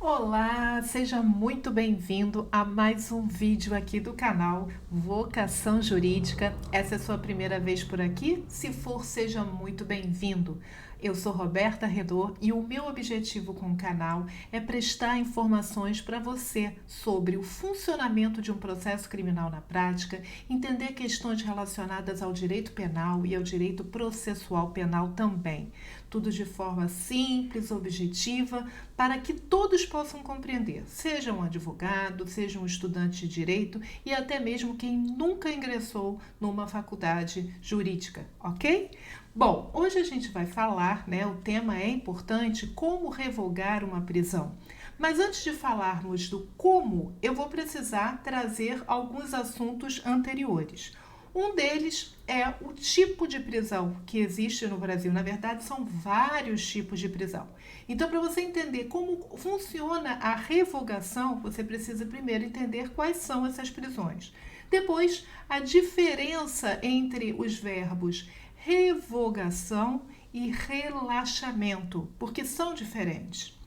Olá, seja muito bem-vindo a mais um vídeo aqui do canal Vocação Jurídica. Essa é a sua primeira vez por aqui? Se for, seja muito bem-vindo. Eu sou Roberta Redor e o meu objetivo com o canal é prestar informações para você sobre o funcionamento de um processo criminal na prática, entender questões relacionadas ao direito penal e ao direito processual penal também. Tudo de forma simples, objetiva, para que todos possam compreender, seja um advogado, seja um estudante de direito e até mesmo quem nunca ingressou numa faculdade jurídica, ok? Bom, hoje a gente vai falar, o tema é importante, como revogar uma prisão. Mas antes de falarmos do como, eu vou precisar trazer alguns assuntos anteriores. Um deles é o tipo de prisão que existe no Brasil. Na verdade, são vários tipos de prisão. Então, para você entender como funciona a revogação, você precisa primeiro entender quais são essas prisões. Depois, a diferença entre os verbos revogação e relaxamento, porque são diferentes.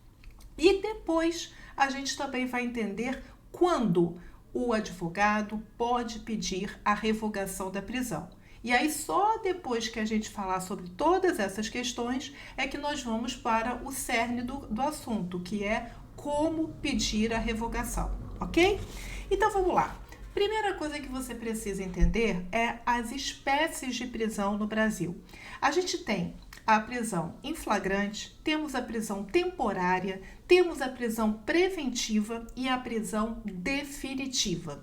E depois, a gente também vai entender quando o advogado pode pedir a revogação da prisão. E aí, só depois que a gente falar sobre todas essas questões, é que nós vamos para o cerne do assunto, que é como pedir a revogação, ok? Então, vamos lá. Primeira coisa que você precisa entender é as espécies de prisão no Brasil. A gente tem a prisão em flagrante, temos a prisão temporária, temos a prisão preventiva e a prisão definitiva.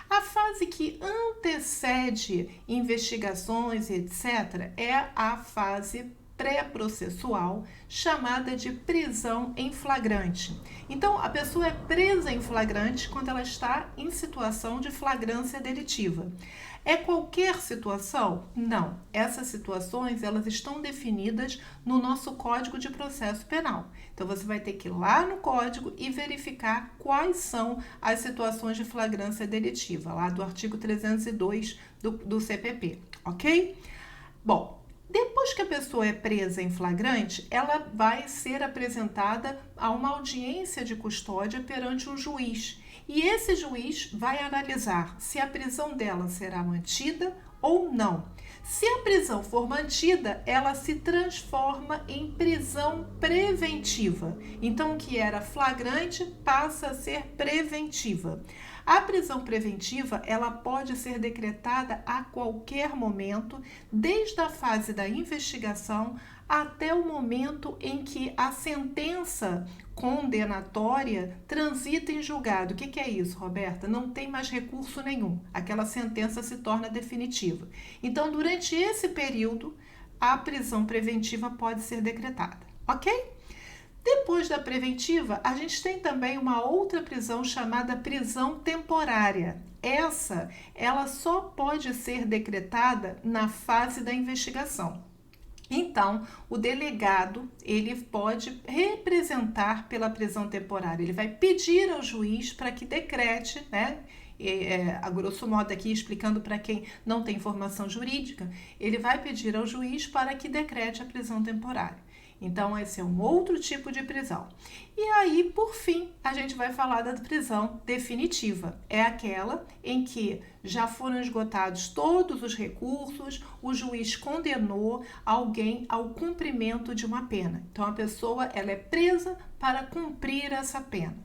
A fase que antecede investigações, etc., é a fase pré-processual, chamada de prisão em flagrante. Então, a pessoa é presa em flagrante quando ela está em situação de flagrância delitiva. É qualquer situação? Não. Essas situações, elas estão definidas no nosso Código de Processo Penal. Então, você vai ter que ir lá no Código e verificar quais são as situações de flagrância delitiva, lá do artigo 302 do CPP, ok? Bom, depois que a pessoa é presa em flagrante, ela vai ser apresentada a uma audiência de custódia perante um juiz. E esse juiz vai analisar se a prisão dela será mantida ou não. Se a prisão for mantida, ela se transforma em prisão preventiva. Então, o que era flagrante passa a ser preventiva. A prisão preventiva, ela pode ser decretada a qualquer momento, desde a fase da investigação até o momento em que a sentença condenatória transita em julgado. O que é isso, Roberta? Não tem mais recurso nenhum. Aquela sentença se torna definitiva. Então, durante esse período, a prisão preventiva pode ser decretada, ok? Depois da preventiva, a gente tem também uma outra prisão chamada prisão temporária. Ela só pode ser decretada na fase da investigação. Então, o delegado, ele pode representar pela prisão temporária. Ele vai pedir ao juiz para que decrete, a grosso modo aqui explicando para quem não tem formação jurídica, ele vai pedir ao juiz para que decrete a prisão temporária. Então, esse é um outro tipo de prisão. E aí, por fim, a gente vai falar da prisão definitiva. É aquela em que já foram esgotados todos os recursos, o juiz condenou alguém ao cumprimento de uma pena. Então, a pessoa ela é presa para cumprir essa pena.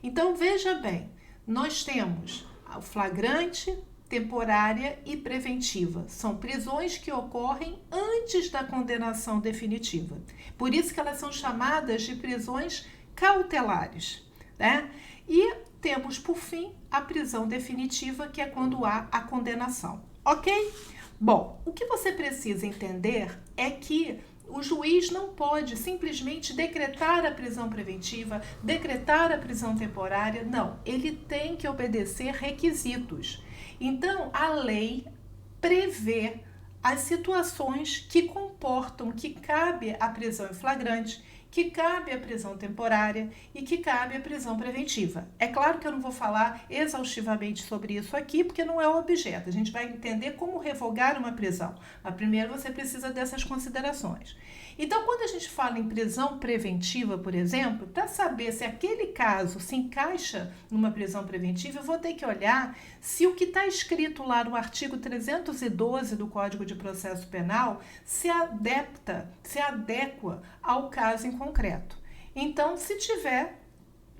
Então, veja bem, nós temos o flagrante, temporária e preventiva. São prisões que ocorrem antes da condenação definitiva. Por isso que elas são chamadas de prisões cautelares, E temos, por fim, a prisão definitiva, que é quando há a condenação, ok? Bom, o que você precisa entender é que o juiz não pode simplesmente decretar a prisão preventiva, decretar a prisão temporária, não. Ele tem que obedecer requisitos. Então, a lei prevê as situações que comportam que cabe a prisão em flagrante, que cabe a prisão temporária e que cabe a prisão preventiva. É claro que eu não vou falar exaustivamente sobre isso aqui, porque não é o objeto. A gente vai entender como revogar uma prisão. Mas primeiro você precisa dessas considerações. Então, quando a gente fala em prisão preventiva, por exemplo, para saber se aquele caso se encaixa numa prisão preventiva, eu vou ter que olhar se o que está escrito lá no artigo 312 do Código de Processo Penal se adequa ao caso em concreto. Então, se tiver,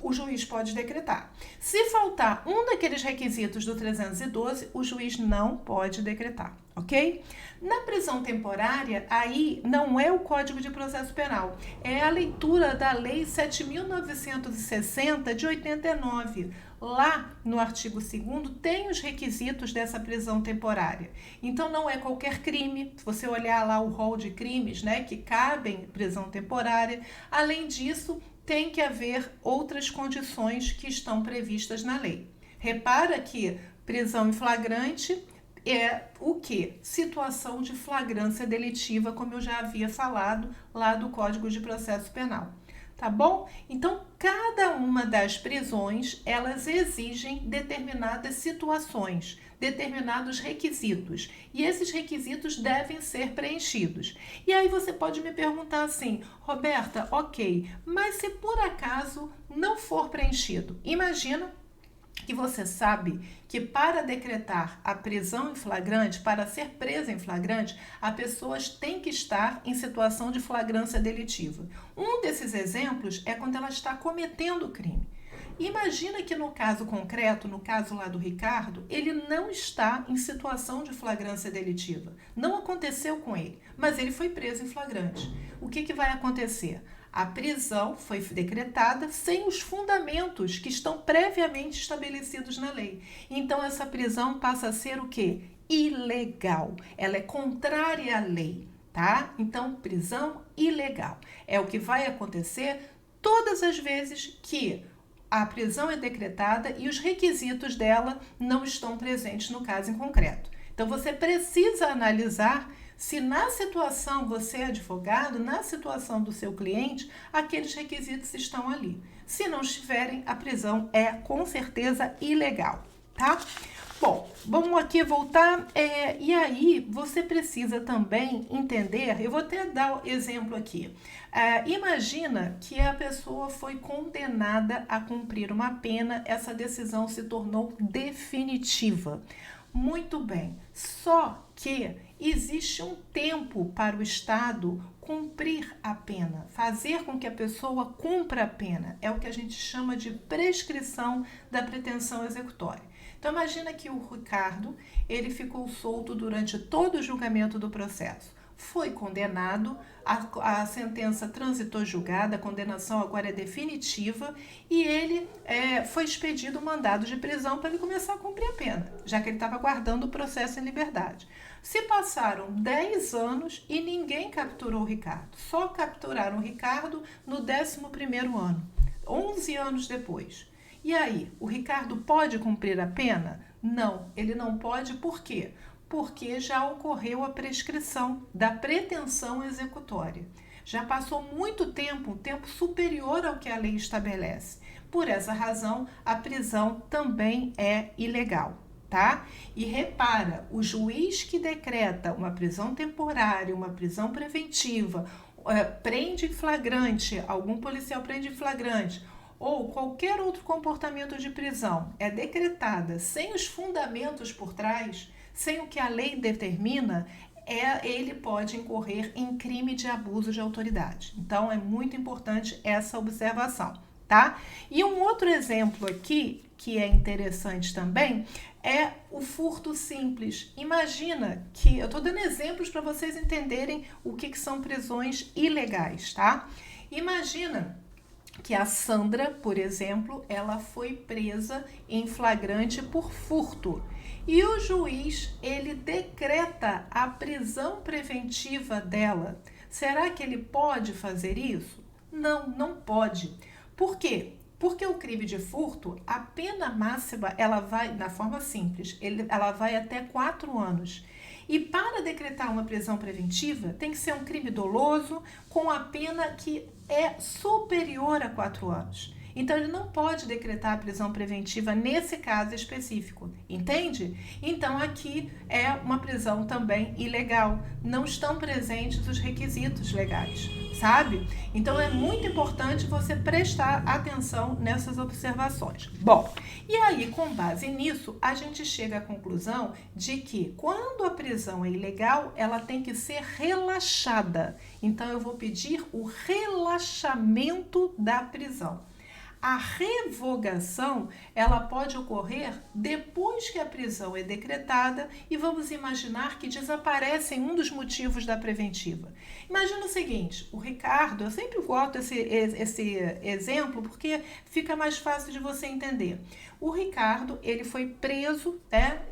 o juiz pode decretar. Se faltar um daqueles requisitos do 312, o juiz não pode decretar, ok? Na prisão temporária, aí não é o Código de Processo Penal, é a leitura da Lei 7.960 de 89. Lá no artigo 2º tem os requisitos dessa prisão temporária. Então não é qualquer crime, se você olhar lá o rol de crimes, né, que cabem em prisão temporária. Além disso, tem que haver outras condições que estão previstas na lei. Repara que prisão em flagrante é o quê? Situação de flagrância delitiva, como eu já havia falado lá do Código de Processo Penal. Tá bom? Então, cada uma das prisões, elas exigem determinadas situações, determinados requisitos. E esses requisitos devem ser preenchidos. E aí você pode me perguntar assim, Roberta, ok, mas se por acaso não for preenchido, imagina que você sabe que para decretar a prisão em flagrante, para ser presa em flagrante, a pessoa tem que estar em situação de flagrância delitiva. Um desses exemplos é quando ela está cometendo o crime. Imagina que no caso concreto, no caso lá do Ricardo, ele não está em situação de flagrância delitiva. Não aconteceu com ele, mas ele foi preso em flagrante. O que vai acontecer? A prisão foi decretada sem os fundamentos que estão previamente estabelecidos na lei. Então, essa prisão passa a ser o quê? Ilegal. Ela é contrária à lei, tá? Então, prisão ilegal. É o que vai acontecer todas as vezes que a prisão é decretada e os requisitos dela não estão presentes no caso em concreto. Então, você precisa analisar se na situação, você é advogado, na situação do seu cliente, aqueles requisitos estão ali. Se não estiverem, a prisão é com certeza ilegal, tá? Bom, vamos aqui voltar. E aí, você precisa também entender, eu vou até dar o exemplo aqui. Imagina que a pessoa foi condenada a cumprir uma pena, essa decisão se tornou definitiva. Muito bem, só que existe um tempo para o Estado cumprir a pena, fazer com que a pessoa cumpra a pena. É o que a gente chama de prescrição da pretensão executória. Então, imagina que o Ricardo, ele ficou solto durante todo o julgamento do processo. Foi condenado, a sentença transitou julgada, a condenação agora é definitiva e ele foi expedido um mandado de prisão para ele começar a cumprir a pena, já que ele estava aguardando o processo em liberdade. Se passaram 10 anos e ninguém capturou o Ricardo, só capturaram o Ricardo no 11º ano, 11 anos depois. E aí, o Ricardo pode cumprir a pena? Não, ele não pode, por quê? Porque já ocorreu a prescrição da pretensão executória. Já passou muito tempo, um tempo superior ao que a lei estabelece. Por essa razão, a prisão também é ilegal, tá? E repara, o juiz que decreta uma prisão temporária, uma prisão preventiva, prende em flagrante, algum policial prende em flagrante, ou qualquer outro comportamento de prisão é decretada sem os fundamentos por trás, sem o que a lei determina, ele pode incorrer em crime de abuso de autoridade. Então, é muito importante essa observação, tá? E um outro exemplo aqui, que é interessante também, é o furto simples. Imagina que, eu estou dando exemplos para vocês entenderem o que são prisões ilegais, tá? Imagina que a Sandra, por exemplo, ela foi presa em flagrante por furto. E o juiz, ele decreta a prisão preventiva dela. Será que ele pode fazer isso? Não, não pode. Por quê? Porque o crime de furto, a pena máxima, ela vai, na forma simples, ela vai até 4 anos. E para decretar uma prisão preventiva, tem que ser um crime doloso com a pena que é superior a 4 anos. Então, ele não pode decretar a prisão preventiva nesse caso específico, entende? Então, aqui é uma prisão também ilegal. Não estão presentes os requisitos legais, sabe? Então, é muito importante você prestar atenção nessas observações. Bom, e aí, com base nisso, a gente chega à conclusão de que quando a prisão é ilegal, ela tem que ser relaxada. Então, eu vou pedir o relaxamento da prisão. A revogação, ela pode ocorrer depois que a prisão é decretada e vamos imaginar que desaparece um dos motivos da preventiva. Imagina o seguinte, o Ricardo, eu sempre boto esse exemplo porque fica mais fácil de você entender. O Ricardo, ele foi preso,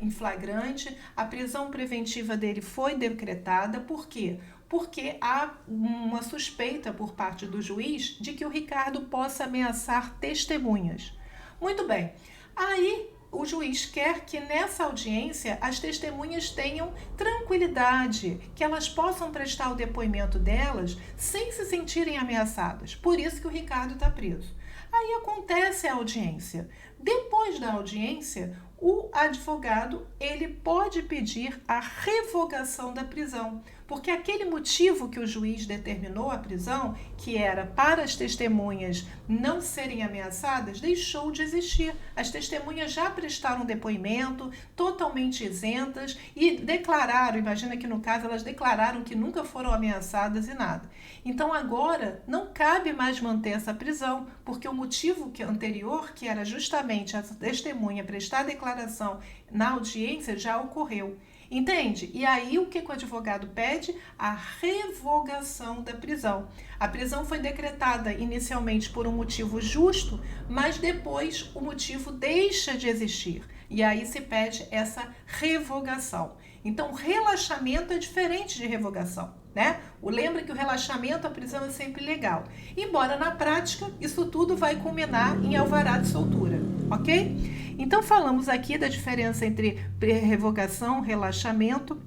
em flagrante, a prisão preventiva dele foi decretada, por quê? Porque há uma suspeita por parte do juiz de que o Ricardo possa ameaçar testemunhas. Muito bem, aí o juiz quer que nessa audiência as testemunhas tenham tranquilidade, que elas possam prestar o depoimento delas sem se sentirem ameaçadas. Por isso que o Ricardo está preso. Aí acontece a audiência. Depois da audiência, o advogado ele pode pedir a revogação da prisão, porque aquele motivo que o juiz determinou a prisão, que era para as testemunhas não serem ameaçadas, deixou de existir. As testemunhas já prestaram depoimento totalmente isentas e declararam, imagina que no caso elas declararam que nunca foram ameaçadas e nada. Então agora não cabe mais manter essa prisão, porque o motivo anterior, que era justamente a testemunha prestar declaração na audiência, já ocorreu. Entende? E aí o que o advogado pede? A revogação da prisão. A prisão foi decretada inicialmente por um motivo justo, mas depois o motivo deixa de existir. E aí se pede essa revogação. Então, relaxamento é diferente de revogação, né? Lembra que o relaxamento, a prisão é sempre legal. Embora na prática, isso tudo vai culminar em alvará de soltura, ok? Então, falamos aqui da diferença entre revogação, relaxamento.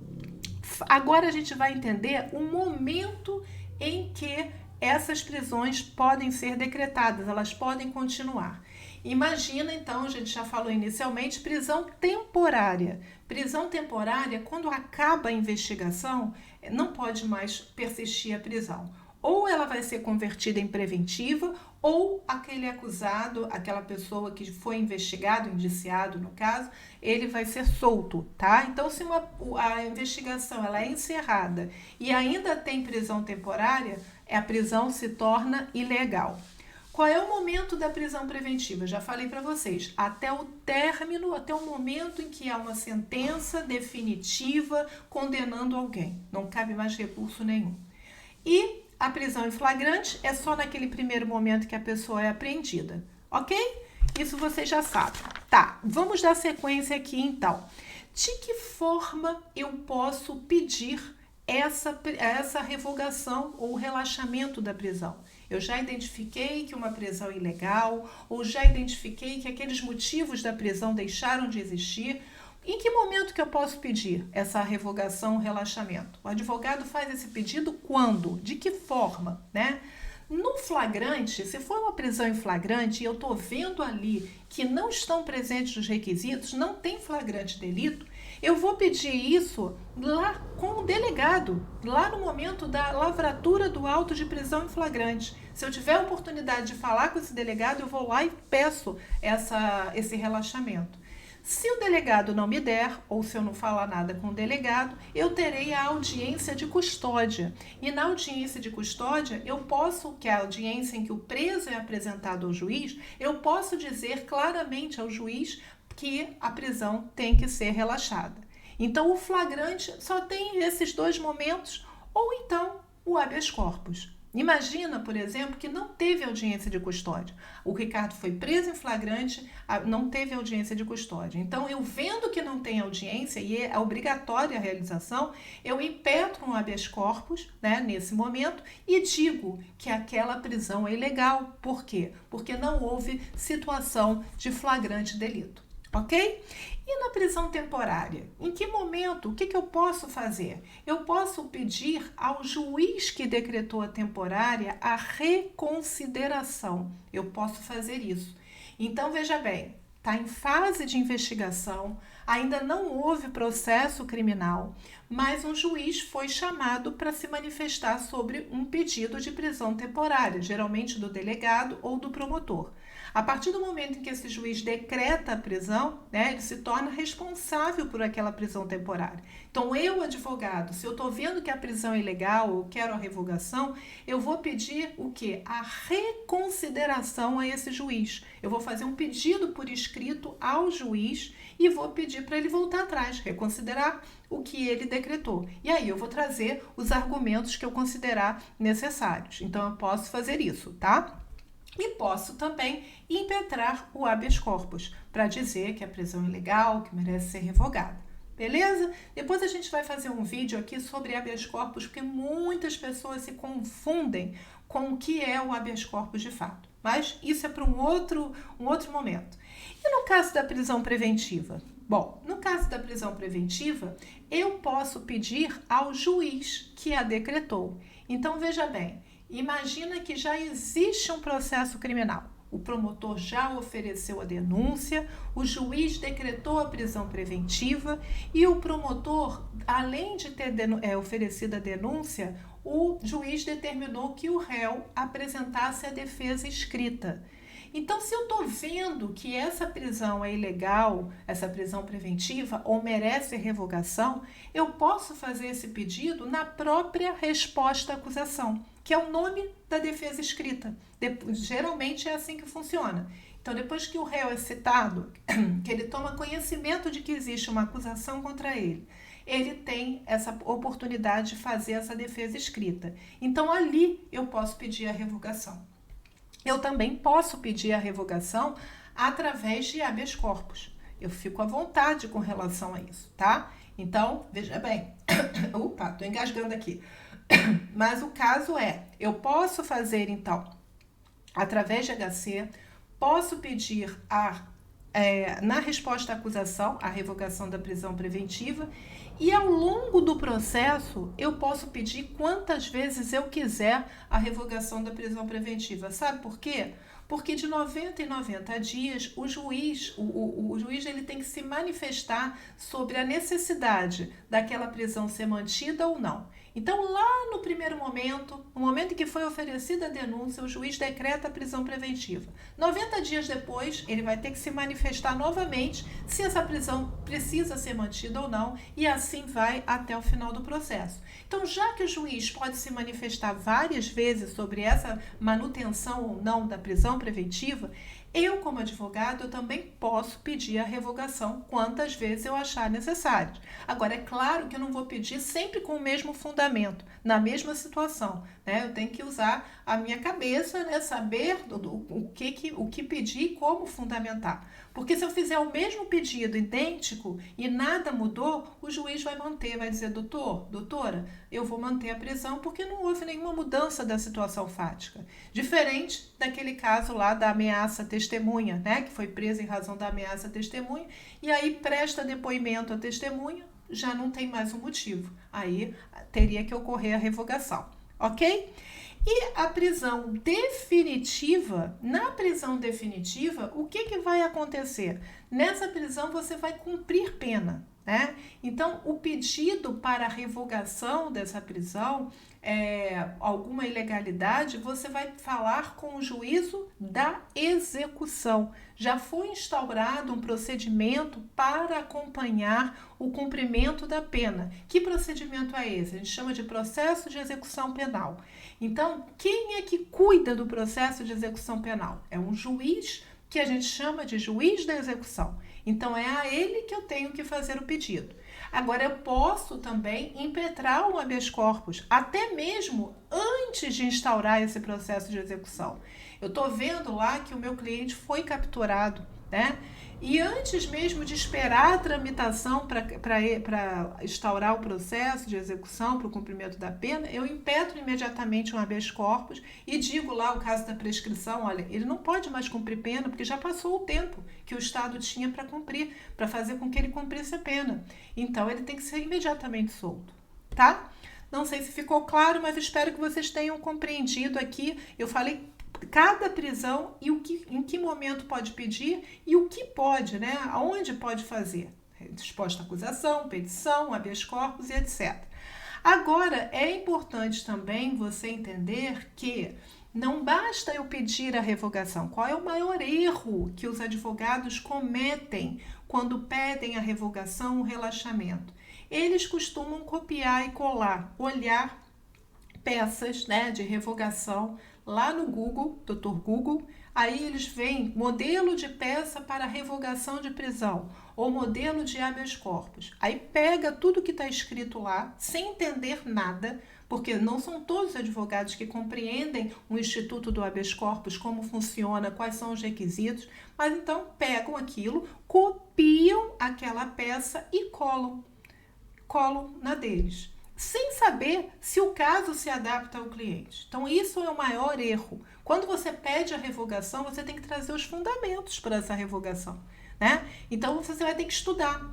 Agora a gente vai entender o momento em que essas prisões podem ser decretadas, elas podem continuar. Imagina, então, a gente já falou inicialmente, prisão temporária. Prisão temporária, quando acaba a investigação, não pode mais persistir a prisão. Ou ela vai ser convertida em preventiva, ou aquele acusado, aquela pessoa que foi investigado, indiciado no caso, ele vai ser solto, tá? Então, se a investigação ela é encerrada e ainda tem prisão temporária, a prisão se torna ilegal. Qual é o momento da prisão preventiva? Já falei para vocês, até o término, até o momento em que há uma sentença definitiva condenando alguém. Não cabe mais recurso nenhum. E a prisão em flagrante é só naquele primeiro momento que a pessoa é apreendida, ok? Isso vocês já sabem. Tá, vamos dar sequência aqui então. De que forma eu posso pedir essa revogação ou relaxamento da prisão? Eu já identifiquei que uma prisão é ilegal, ou já identifiquei que aqueles motivos da prisão deixaram de existir. Em que momento que eu posso pedir essa revogação ou relaxamento? O advogado faz esse pedido quando? De que forma, né? No flagrante, se for uma prisão em flagrante e eu estou vendo ali que não estão presentes os requisitos, não tem flagrante delito, eu vou pedir isso lá com o delegado, lá no momento da lavratura do auto de prisão em flagrante. Se eu tiver a oportunidade de falar com esse delegado, eu vou lá e peço esse relaxamento. Se o delegado não me der, ou se eu não falar nada com o delegado, eu terei a audiência de custódia. E na audiência de custódia, eu posso, que é a audiência em que o preso é apresentado ao juiz, eu posso dizer claramente ao juiz que a prisão tem que ser relaxada. Então, o flagrante só tem esses dois momentos, ou então o habeas corpus. Imagina, por exemplo, que não teve audiência de custódia. O Ricardo foi preso em flagrante, não teve audiência de custódia. Então, eu vendo que não tem audiência e é obrigatória a realização, eu impetro um habeas corpus, né, nesse momento e digo que aquela prisão é ilegal. Por quê? Porque não houve situação de flagrante delito. Ok? E na prisão temporária? Em que momento? O que eu posso fazer? Eu posso pedir ao juiz que decretou a temporária a reconsideração. Eu posso fazer isso. Então, veja bem, está em fase de investigação, ainda não houve processo criminal, mas um juiz foi chamado para se manifestar sobre um pedido de prisão temporária, geralmente do delegado ou do promotor. A partir do momento em que esse juiz decreta a prisão, né, ele se torna responsável por aquela prisão temporária. Então, eu, advogado, se eu estou vendo que a prisão é ilegal ou quero a revogação, eu vou pedir o quê? A reconsideração a esse juiz. Eu vou fazer um pedido por escrito ao juiz e vou pedir para ele voltar atrás, reconsiderar o que ele decretou. E aí eu vou trazer os argumentos que eu considerar necessários. Então, eu posso fazer isso, tá? E posso também impetrar o habeas corpus para dizer que a prisão é ilegal, que merece ser revogada. Beleza? Depois a gente vai fazer um vídeo aqui sobre habeas corpus, porque muitas pessoas se confundem com o que é o habeas corpus de fato. Mas isso é para um outro momento. E no caso da prisão preventiva? Bom, no caso da prisão preventiva, eu posso pedir ao juiz que a decretou. Então, veja bem, imagina que já existe um processo criminal. O promotor já ofereceu a denúncia, o juiz decretou a prisão preventiva e o promotor, além de ter oferecido a denúncia, o juiz determinou que o réu apresentasse a defesa escrita. Então, se eu estou vendo que essa prisão é ilegal, essa prisão preventiva, ou merece revogação, eu posso fazer esse pedido na própria resposta à acusação, que é o nome da defesa escrita. Geralmente é assim que funciona. Então, depois que o réu é citado, que ele toma conhecimento de que existe uma acusação contra ele, ele tem essa oportunidade de fazer essa defesa escrita. Então, ali eu posso pedir a revogação. Eu também posso pedir a revogação através de habeas corpus. Eu fico à vontade com relação a isso, tá? Então, veja bem. Opa, tô engasgando aqui. Mas o caso é, eu posso fazer, então, através de HC, posso pedir na resposta à acusação, a revogação da prisão preventiva, e ao longo do processo, eu posso pedir quantas vezes eu quiser a revogação da prisão preventiva. Sabe por quê? Porque de 90 em 90 dias, o juiz ele tem que se manifestar sobre a necessidade daquela prisão ser mantida ou não. Então, lá no primeiro momento, no momento em que foi oferecida a denúncia, o juiz decreta a prisão preventiva. 90 dias depois, ele vai ter que se manifestar novamente se essa prisão precisa ser mantida ou não, e assim vai até o final do processo. Então, já que o juiz pode se manifestar várias vezes sobre essa manutenção ou não da prisão preventiva, eu, como advogado, eu também posso pedir a revogação quantas vezes eu achar necessário. Agora, é claro que eu não vou pedir sempre com o mesmo fundamento, na mesma situação, né? Eu tenho que usar a minha cabeça, né? Saber o que pedir e como fundamentar. Porque se eu fizer o mesmo pedido idêntico e nada mudou, o juiz vai manter, vai dizer, doutora, eu vou manter a prisão porque não houve nenhuma mudança da situação fática. Diferente daquele caso lá da ameaça testemunha, né? Que foi presa em razão da ameaça testemunha, e aí presta depoimento a testemunha, já não tem mais um motivo. Aí teria que ocorrer a revogação, ok? E a prisão definitiva, na prisão definitiva, o que vai acontecer? Nessa prisão você vai cumprir pena, né? Então, o pedido para a revogação dessa prisão, alguma ilegalidade, você vai falar com o juízo da execução. Já foi instaurado um procedimento para acompanhar o cumprimento da pena. Que procedimento é esse? A gente chama de processo de execução penal. Então, quem é que cuida do processo de execução penal? É um juiz que a gente chama de juiz da execução. Então, é a ele que eu tenho que fazer o pedido. Agora, eu posso também impetrar um habeas corpus, até mesmo antes de instaurar esse processo de execução. Eu estou vendo lá que o meu cliente foi capturado, né? E antes mesmo de esperar a tramitação para instaurar o processo de execução para o cumprimento da pena, eu impetro imediatamente um habeas corpus e digo lá o caso da prescrição, olha, ele não pode mais cumprir pena porque já passou o tempo que o Estado tinha para cumprir, para fazer com que ele cumprisse a pena. Então ele tem que ser imediatamente solto, tá? Não sei se ficou claro, mas espero que vocês tenham compreendido aqui. Eu falei cada prisão e em que momento pode pedir e o que pode, né? Aonde pode fazer. Disposta à acusação, petição, habeas corpus e etc. Agora, é importante também você entender que não basta eu pedir a revogação. Qual é o maior erro que os advogados cometem quando pedem a revogação ou relaxamento? Eles costumam copiar e colar, olhar peças, né, de revogação lá no Google, Dr. Google, aí eles veem modelo de peça para revogação de prisão ou modelo de habeas corpus. Aí pega tudo que está escrito lá, sem entender nada, porque não são todos os advogados que compreendem o Instituto do Habeas Corpus, como funciona, quais são os requisitos, mas então pegam aquilo, copiam aquela peça e colam na deles, sem saber se o caso se adapta ao cliente. Então, isso é o maior erro. Quando você pede a revogação, você tem que trazer os fundamentos para essa revogação, né? Então, você vai ter que estudar.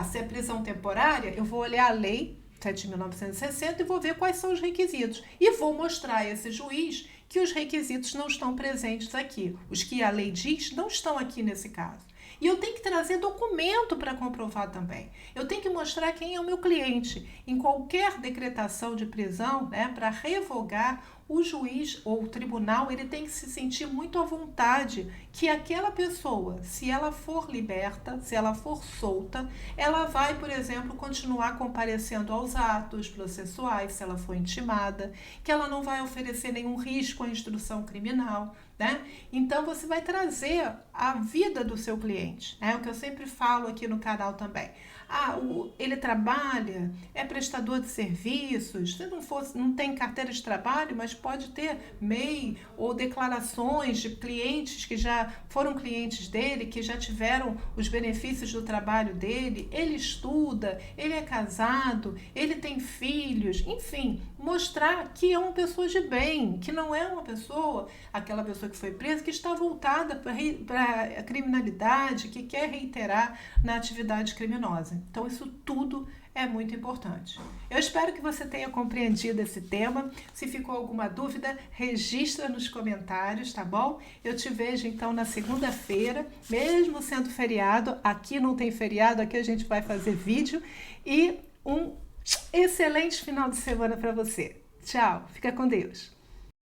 Se é prisão temporária, eu vou olhar a lei 7.960 e vou ver quais são os requisitos. E vou mostrar a esse juiz que os requisitos não estão presentes aqui. Os que a lei diz não estão aqui nesse caso. E eu tenho que trazer documento para comprovar também. Eu tenho que mostrar quem é o meu cliente. Em qualquer decretação de prisão, né, para revogar, o juiz ou o tribunal, ele tem que se sentir muito à vontade que aquela pessoa, se ela for liberta, se ela for solta, ela vai, por exemplo, continuar comparecendo aos atos processuais, se ela for intimada, que ela não vai oferecer nenhum risco à instrução criminal, né? Então, você vai trazer a vida do seu cliente, né? O que eu sempre falo aqui no canal também. Ele trabalha, é prestador de serviços, se não tem carteira de trabalho, mas pode ter MEI ou declarações de clientes que já foram clientes dele, que já tiveram os benefícios do trabalho dele, ele estuda, ele é casado, ele tem filhos, enfim, mostrar que é uma pessoa de bem, que não é uma pessoa, aquela pessoa que foi presa, que está voltada para a criminalidade, que quer reiterar na atividade criminosa. Então, isso tudo é muito importante. Eu espero que você tenha compreendido esse tema. Se ficou alguma dúvida, registra nos comentários, tá bom? Eu te vejo, então, na segunda-feira, mesmo sendo feriado. Aqui não tem feriado, aqui a gente vai fazer vídeo. E um excelente final de semana para você. Tchau, fica com Deus.